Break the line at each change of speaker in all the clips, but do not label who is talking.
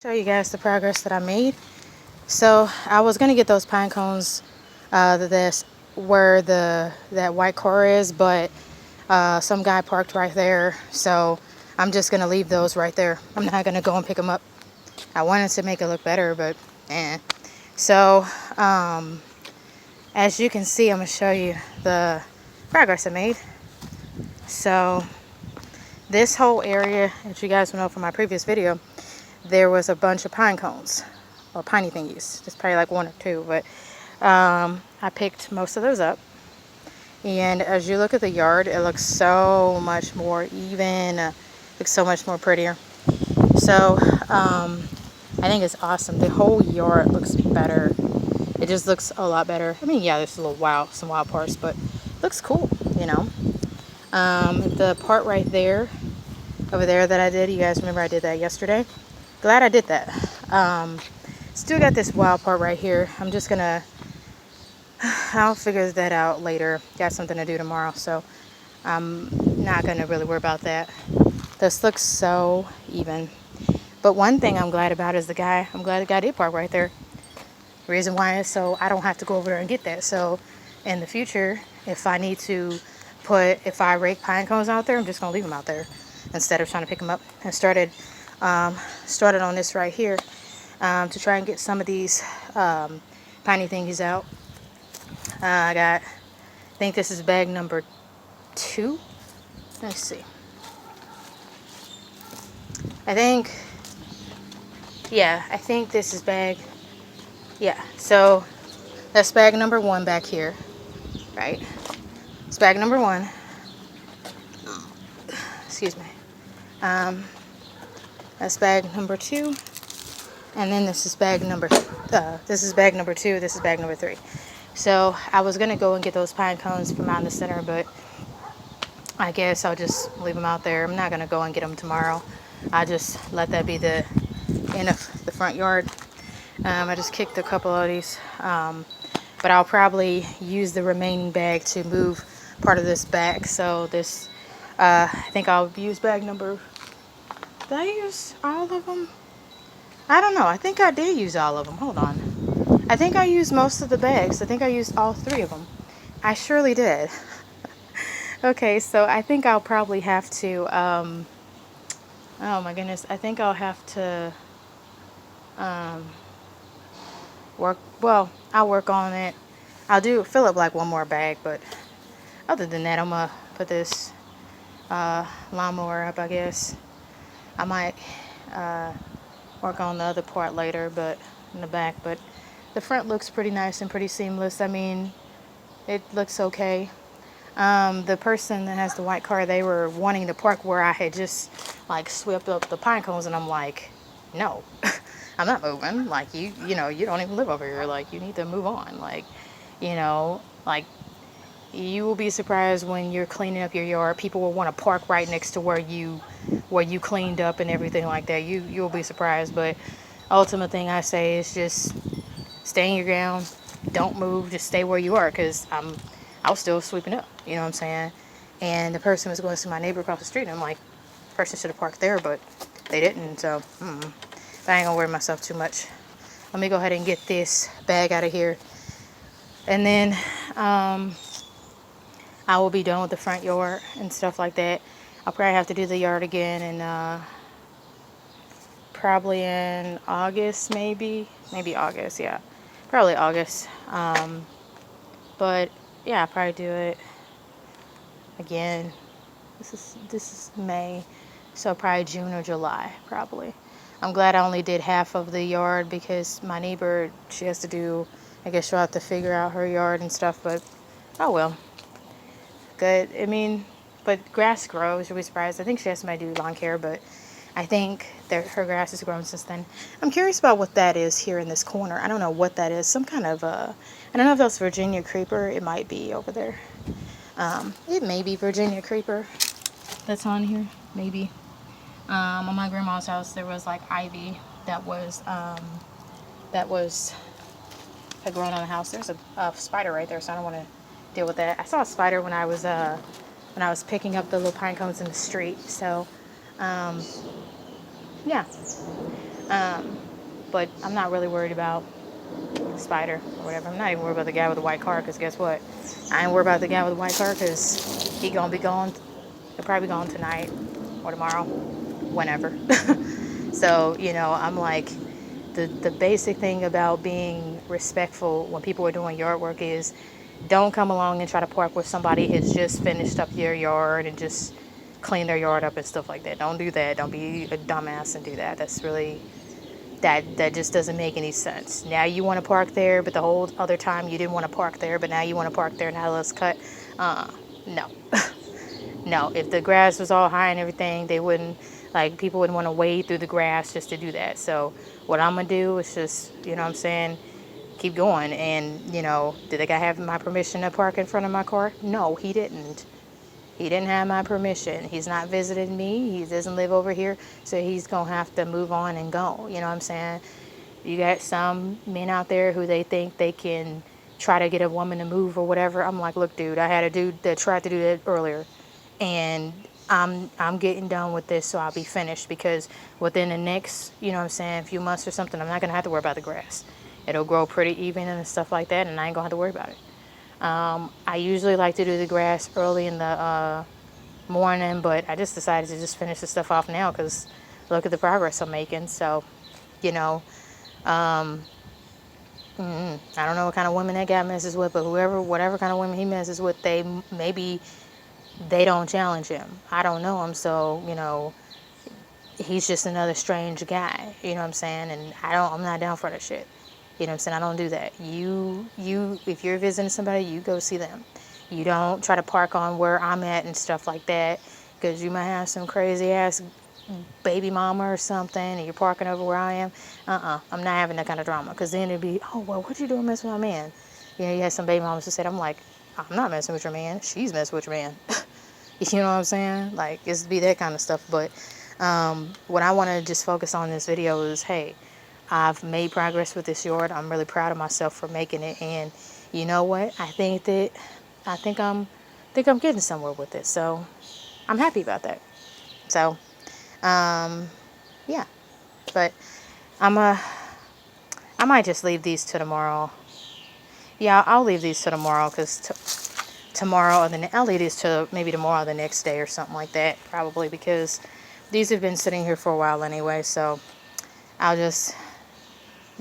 Show you guys the progress that I made. So I was gonna get those pine cones, this where that white car is, but some guy parked right there, so I'm just gonna leave those right there. I'm not gonna go and pick them up. I wanted to make it look better, but so as you can see, I'm gonna show you the progress I made. So this whole area, as you guys know from my previous video, there was a bunch of pine cones or piney thingies. There's probably like one or two, but I picked most of those up. And as you look at the yard, it looks so much more even, looks so much more prettier. So I think it's awesome. The whole yard looks better. It just looks a lot better. I mean, yeah, there's some wild parts, but it looks cool, you know. The part right there, over there that I did, you guys remember I did that yesterday? Glad I did that. Still got this wild part right here. I'm just gonna, I'll figure that out later. Got something to do tomorrow, so I'm not gonna really worry about that. This looks so even. But one thing I'm glad about is I'm glad the guy did park right there. Reason why is so I don't have to go over there and get that. So in the future, if I need to if I rake pine cones out there, I'm just gonna leave them out there instead of trying to pick them up. And started on this right here to try and get some of these piney thingies out. I think this is bag number 2. Let's see. I think this is so that's bag number 1 back here, right? It's bag number 1. Excuse me. That's bag number 2, and then this is bag number 2. This is bag number 3. So I was gonna go and get those pine cones from out in the center, but I guess I'll just leave them out there. I'm not gonna go and get them tomorrow. I just let that be the end of the front yard. I just kicked a couple of these, but I'll probably use the remaining bag to move part of this back. So this, I think I'll use bag number. Did I use all of them? I don't know. I think I did use all of them. Hold on. I think I used most of the bags. I think I used all 3 of them. I surely did. Okay, so I think I'll probably have to, oh my goodness, I think I'll have to I'll work on it. I'll fill up like one more bag, but other than that, I'm gonna put this lawnmower up, I guess. I might work on the other part later, but in the back, but the front looks pretty nice and pretty seamless. I mean, it looks okay. The person that has the white car, they were wanting to park where I had just like swept up the pine cones, and I'm like, no, I'm not moving. Like you know, you don't even live over here. Like you need to move on. Like, you know, like you will be surprised when you're cleaning up your yard. People will want to park right next to where you cleaned up and everything like that. You'll be surprised. But ultimate thing I say is just stay in your ground. Don't move. Just stay where you are, because I was still sweeping up. You know what I'm saying? And the person was going to see my neighbor across the street, and I'm like, person should have parked there, but they didn't. So but I ain't gonna worry myself too much. Let me go ahead and get this bag out of here, and then I will be done with the front yard and stuff like that. I'll probably have to do the yard again and probably in August, maybe August, yeah, probably August. But yeah, I'll probably do it again. This is May, so probably June or July, probably. I'm glad I only did half of the yard, because my neighbor, she has to do, I guess she'll have to figure out her yard and stuff, but oh well. Good. I mean, but grass grows. You'll be surprised. I think she has somebody do lawn care, but I think that her grass has grown since then. I'm curious about what that is here in this corner. I don't know what that is. Some kind of, I don't know if that's Virginia creeper. It might be over there. It may be Virginia creeper that's on here. Maybe. On my grandma's house, there was like ivy that had grown on the house. There's a spider right there, so I don't want to deal with that. I saw a spider when I was picking up the little pine cones in the street. So, yeah. But I'm not really worried about Spider or whatever. I'm not even worried about the guy with the white car, because guess what? I ain't worried about the guy with the white car, because he gonna be gone. He'll probably be gone tonight or tomorrow, whenever. So, I'm like, the basic thing about being respectful when people are doing yard work is, don't come along and try to park where somebody has just finished up your yard and just clean their yard up and stuff like that. Don't do that. Don't be a dumbass and do that. That's really, that just doesn't make any sense. Now you want to park there, but the whole other time you didn't want to park there, but now you want to park there. Now let's cut. No. No, if the grass was all high and everything, they wouldn't, like, people wouldn't want to wade through the grass just to do that. So what I'm going to do is just, what I'm saying, keep going. And, did the guy have my permission to park in front of my car? No, he didn't. He didn't have my permission. He's not visiting me. He doesn't live over here. So he's going to have to move on and go. You know what I'm saying? You got some men out there who they think they can try to get a woman to move or whatever. I'm like, look, dude, I had a dude that tried to do that earlier. And I'm getting done with this, so I'll be finished, because within the next, few months or something, I'm not going to have to worry about the grass. It'll grow pretty even and stuff like that, and I ain't going to have to worry about it. I usually like to do the grass early in the morning, but I just decided to just finish the stuff off now, because look at the progress I'm making. So, I don't know what kind of women that guy messes with, but whatever kind of women he messes with, they don't challenge him. I don't know him, so, he's just another strange guy, you know what I'm saying? And I'm not down for that shit. You know what I'm saying? I don't do that. If you're visiting somebody, you go see them. You don't try to park on where I'm at and stuff like that, because you might have some crazy ass baby mama or something, and you're parking over where I am. I'm not having that kind of drama, because then it'd be, oh, well, what you doing messing with my man? You had some baby mamas who said, I'm like, I'm not messing with your man. She's messing with your man. You know what I'm saying? Like, it's be that kind of stuff. But what I want to just focus on in this video is, hey, I've made progress with this yard. I'm really proud of myself for making it. And you know what? I think I'm getting somewhere with it. So I'm happy about that. So, yeah. But I might just leave these to tomorrow. Yeah, I'll leave these to tomorrow, because tomorrow, or I'll leave these to maybe tomorrow or the next day or something like that, probably, because these have been sitting here for a while anyway. So I'll just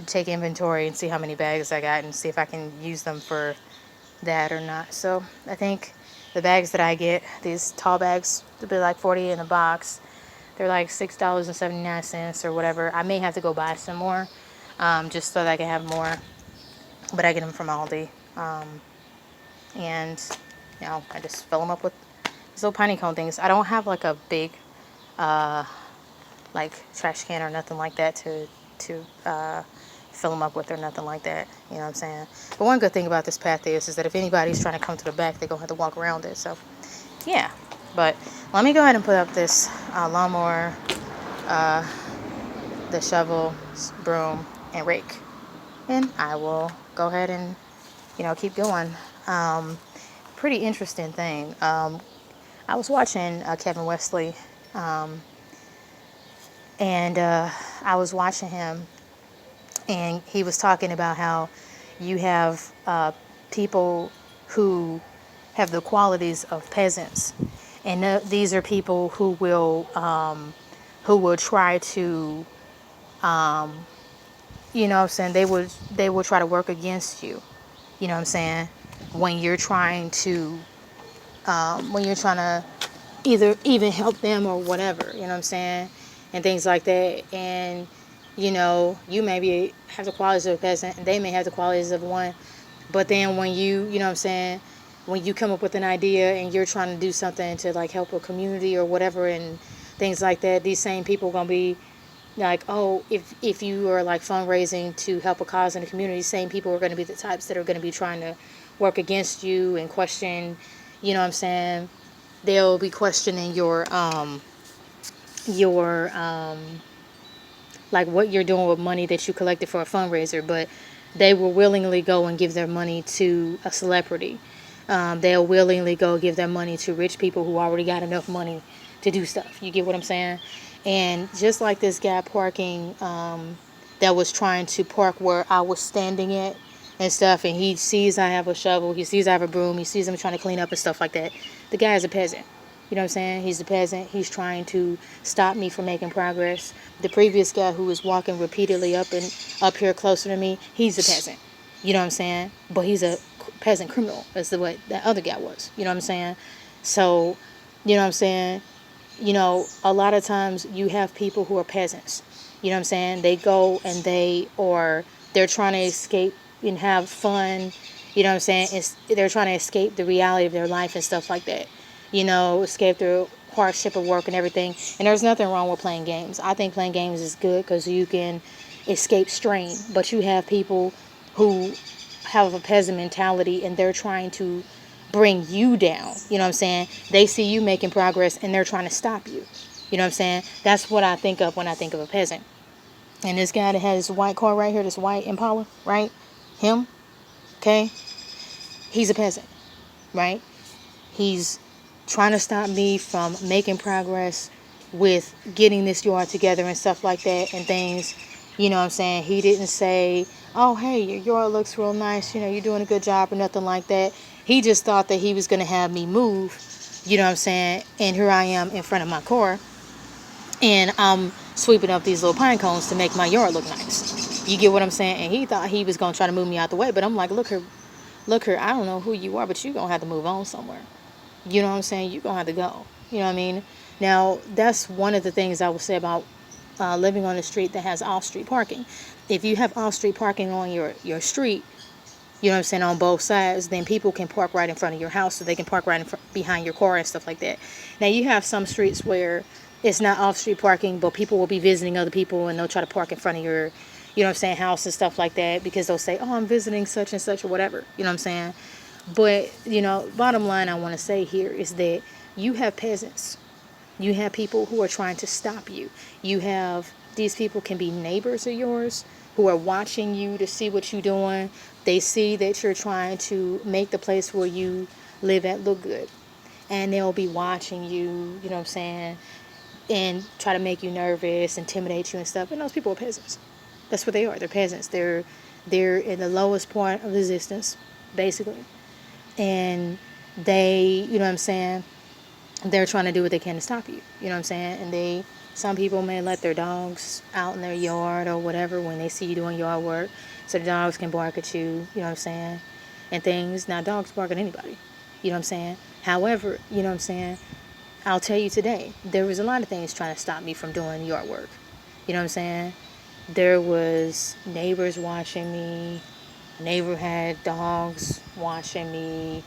take inventory and see how many bags I got and see if I can use them for that or not. So I think the bags that I get, these tall bags, they'll be like $40 in a box. They're like $6.79 or whatever. I may have to go buy some more, just so that I can have more. But I get them from Aldi. And, I just fill them up with these little piney cone things. I don't have like a big, like, trash can or nothing like that to fill them up with, or nothing like that. You know what I'm saying? But one good thing about this path is that if anybody's trying to come to the back, they're going to have to walk around it. So, yeah. But let me go ahead and put up this lawnmower, the shovel, broom, and rake. And I will go ahead and, keep going. Pretty interesting thing. I was watching Kevin Wesley, and I was watching him, and he was talking about how you have people who have the qualities of peasants, and these are people who will try to, you know what I'm saying, they will try to work against you. You know what I'm saying? When you're trying to either even help them or whatever, you know what I'm saying? And things like that. And, you maybe have the qualities of a peasant, and they may have the qualities of one. But then when you know what I'm saying, when you come up with an idea and you're trying to do something to, like, help a community or whatever and things like that, these same people are going to be like, oh, if you are, like, fundraising to help a cause in the community, same people are going to be the types that are going to be trying to work against you and question, you know what I'm saying? They'll be questioning your like, what you're doing with money that you collected for a fundraiser, but they will willingly go and give their money to a celebrity. They'll willingly go give their money to rich people who already got enough money to do stuff. You get what I'm saying? And just like this guy parking, that was trying to park where I was standing at and stuff, and he sees I have a shovel, he sees I have a broom, he sees I'm trying to clean up and stuff like that. The guy is a peasant. You know what I'm saying? He's a peasant. He's trying to stop me from making progress. The previous guy who was walking repeatedly up here closer to me, he's a peasant. You know what I'm saying? But he's a peasant criminal, as the way that other guy was. You know what I'm saying? So, you know what I'm saying? A lot of times you have people who are peasants. You know what I'm saying? They go and they're trying to escape and have fun. You know what I'm saying? They're trying to escape the reality of their life and stuff like that. Escape the hardship of work and everything. And there's nothing wrong with playing games. I think playing games is good because you can escape strain. But you have people who have a peasant mentality and they're trying to bring you down. You know what I'm saying? They see you making progress and they're trying to stop you. You know what I'm saying? That's what I think of when I think of a peasant. And this guy that has this white car right here, this white Impala, right? Him, okay? He's a peasant, right? He's trying to stop me from making progress with getting this yard together and stuff like that and things. You know what I'm saying? He didn't say, oh, hey, your yard looks real nice. You're doing a good job or nothing like that. He just thought that he was going to have me move. You know what I'm saying? And here I am in front of my car. And I'm sweeping up these little pine cones to make my yard look nice. You get what I'm saying? And he thought he was going to try to move me out the way. But I'm like, look here, I don't know who you are, but you're going to have to move on somewhere. You know what I'm saying? You're going to have to go. You know what I mean? Now, that's one of the things I would say about living on a street that has off-street parking. If you have off-street parking on your street, you know what I'm saying, on both sides, then people can park right in front of your house, so they can park right behind your car and stuff like that. Now, you have some streets where it's not off-street parking, but people will be visiting other people and they'll try to park in front of your, you know what I'm saying, house and stuff like that because they'll say, oh, I'm visiting such and such or whatever. You know what I'm saying? But, bottom line I want to say here is that you have peasants. You have people who are trying to stop you. These people can be neighbors of yours who are watching you to see what you're doing. They see that you're trying to make the place where you live at look good. And they'll be watching you, you know what I'm saying, and try to make you nervous, intimidate you and stuff. And those people are peasants. That's what they are. They're peasants. They're in the lowest point of existence, basically. And they, you know what I'm saying, they're trying to do what they can to stop you. You know what I'm saying? And some people may let their dogs out in their yard or whatever when they see you doing yard work, so the dogs can bark at you, you know what I'm saying, and things. Now, dogs bark at anybody, you know what I'm saying? However, you know what I'm saying, I'll tell you today, there was a lot of things trying to stop me from doing yard work. You know what I'm saying? There was neighbors watching me. Neighbor had dogs watching me,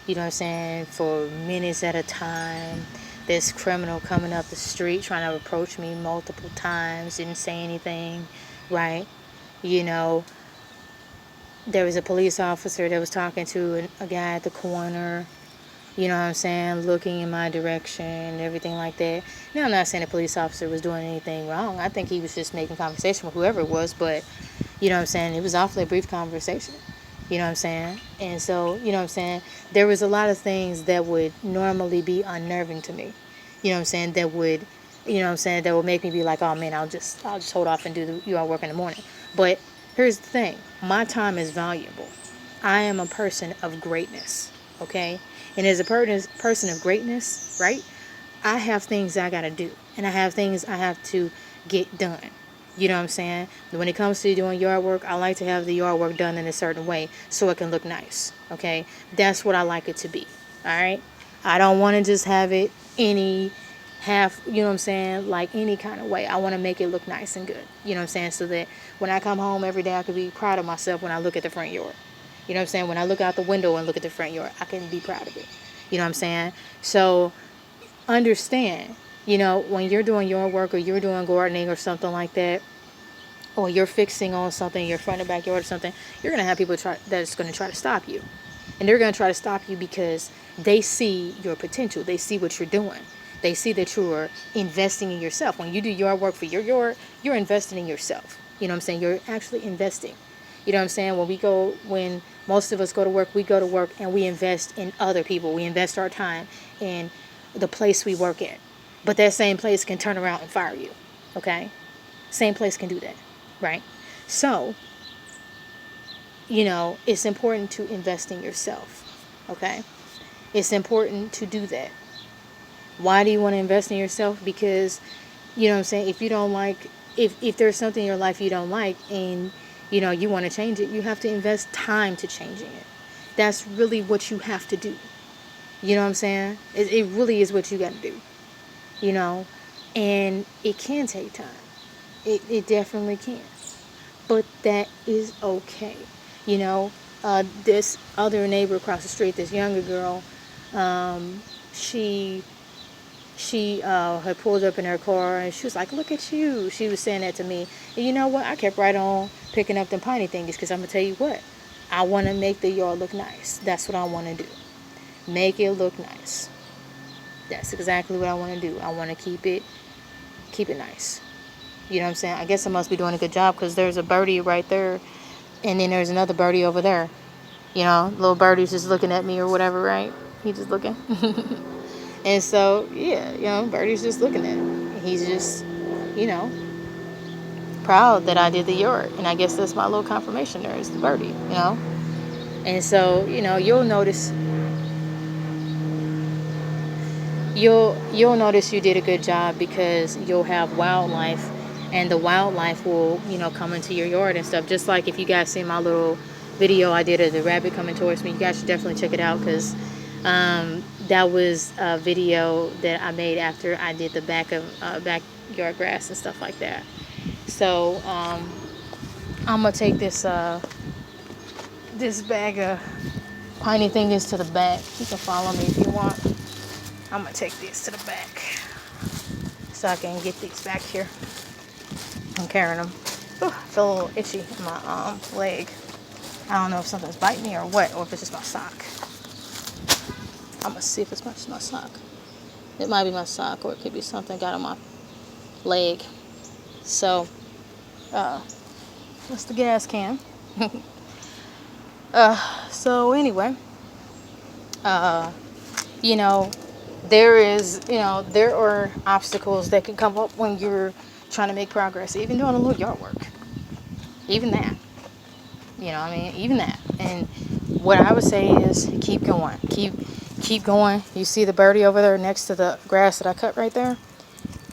you know what I'm saying, for minutes at a time. This criminal coming up the street trying to approach me multiple times, didn't say anything, right? There was a police officer that was talking to a guy at the corner, you know what I'm saying, looking in my direction and everything like that. Now, I'm not saying the police officer was doing anything wrong. I think he was just making conversation with whoever it was, but, you know what I'm saying, it was awfully a brief conversation. You know what I'm saying? And so, you know what I'm saying, there was a lot of things that would normally be unnerving to me. You know what I'm saying, that would make me be like, oh man, I'll just hold off and do the yard work in the morning. But here's the thing, my time is valuable. I am a person of greatness, okay? And as a person of greatness, right, I have things I gotta do. And I have things I have to get done. You know what I'm saying? When it comes to doing yard work, I like to have the yard work done in a certain way so it can look nice, okay? That's what I like it to be, all right? I don't want to just have it any half, you know what I'm saying, like any kind of way. I want to make it look nice and good, you know what I'm saying, so that when I come home every day, I can be proud of myself when I look at the front yard. You know what I'm saying? When I look out the window and look at the front yard, I can be proud of it. You know what I'm saying? So understand, when you're doing yard work or you're doing gardening or something like that, or you're fixing on something, your front or backyard or something, you're going to have people that's going to try to stop you. And they're going to try to stop you because they see your potential. They see what you're doing. They see that you're investing in yourself. When you do yard work for your yard, you're investing in yourself. You know what I'm saying? You're actually investing. You know what I'm saying? When most of us go to work, we go to work and we invest in other people. We invest our time in the place we work at. But that same place can turn around and fire you. Okay? Same place can do that. Right? So, it's important to invest in yourself. Okay? It's important to do that. Why do you want to invest in yourself? Because, what I'm saying, if you don't like, if there's something in your life you don't like and, you want to change it, you have to invest time to changing it. That's really what you have to do. You know what I'm saying? It really is what you got to do. And it can take time. It definitely can. But that is okay. This other neighbor across the street, this younger girl, she had pulled up in her car and she was like, "Look at you." She was saying that to me. And you know what? I kept right on picking up them piney things because I'm going to tell you what. I want to make the yard look nice. That's what I want to do. Make it look nice. That's exactly what I want to do. I want to keep it nice. You know what I'm saying? I guess I must be doing a good job because there's a birdie right there. And then there's another birdie over there. Little birdie's just looking at me or whatever, right? He's just looking. And so, yeah, birdie's just looking at him. He's just, proud that I did the yard. And I guess that's my little confirmation there is the birdie, And so, you'll notice you did a good job because you'll have wildlife and the wildlife will, come into your yard and stuff. Just like if you guys see my little video I did of the rabbit coming towards me, you guys should definitely check it out because that was a video that I made after I did the backyard grass and stuff like that. So I'm gonna take this bag of piney thingies to the back. You can follow me if you want. I'm gonna take this to the back so I can get these back here. I'm carrying them. Ooh, I feel a little itchy in my leg. I don't know if something's biting me or what, or if it's just my sock. I'm gonna see if it's my sock. It might be my sock, or it could be something got on my leg. So, that's the gas can. So anyway, there are obstacles that can come up when you're trying to make progress, even doing a little yard work. Even that. Even that. And what I would say is keep going. Keep going. You see the birdie over there next to the grass that I cut right there?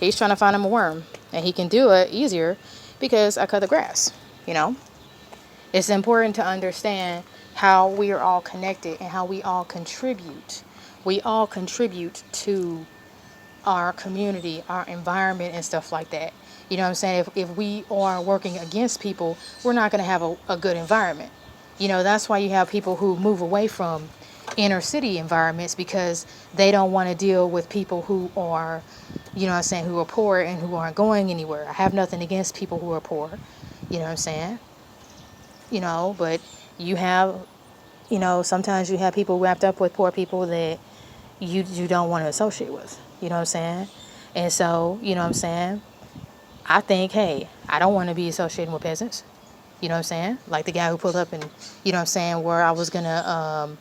He's trying to find him a worm. And he can do it easier because I cut the grass. It's important to understand how we are all connected and how we all contribute. We all contribute to our community, our environment, and stuff like that. You know what I'm saying? If we are working against people, we're not going to have a good environment. That's why you have people who move away from inner city environments because they don't want to deal with people who are, who are poor and who aren't going anywhere. I have nothing against people who are poor. You know what I'm saying? But you have, sometimes you have people wrapped up with poor people that you don't want to associate with. You know what I'm saying? And so, you know what I'm saying? I think, hey, I don't want to be associating with peasants. You know what I'm saying? Like the guy who pulled up and, where I was going to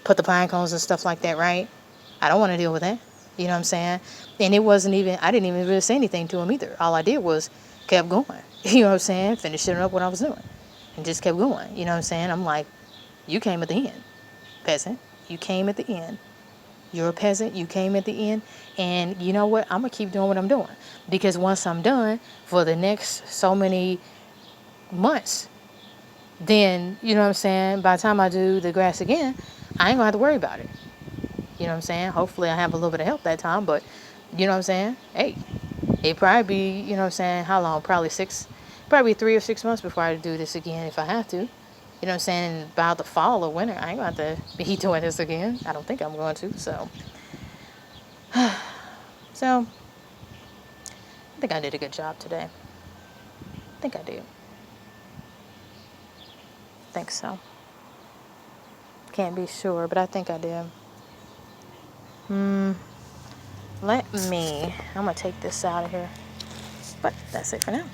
put the pine cones and stuff like that, right? I don't want to deal with that. You know what I'm saying? And I didn't even really say anything to him either. All I did was kept going. You know what I'm saying? Finishing up what I was doing. And just kept going. You know what I'm saying? I'm like, you came at the end, peasant. You came at the end. You're a peasant. You came at the end. And you know what? I'm going to keep doing what I'm doing. Because once I'm done for the next so many months, then, you know what I'm saying, by the time I do the grass again, I ain't going to have to worry about it. You know what I'm saying? Hopefully I have a little bit of help that time. But, you know what I'm saying? Hey, it'd probably be, you know what I'm saying, how long? Probably 3 or 6 months before I do this again if I have to. You know what I'm saying? About the fall or winter, I ain't going to have to be doing this again. I don't think I'm going to. So, I think I did a good job today. I think I did. I think so. Can't be sure, but I think I did. I'm going to take this out of here. But that's it for now.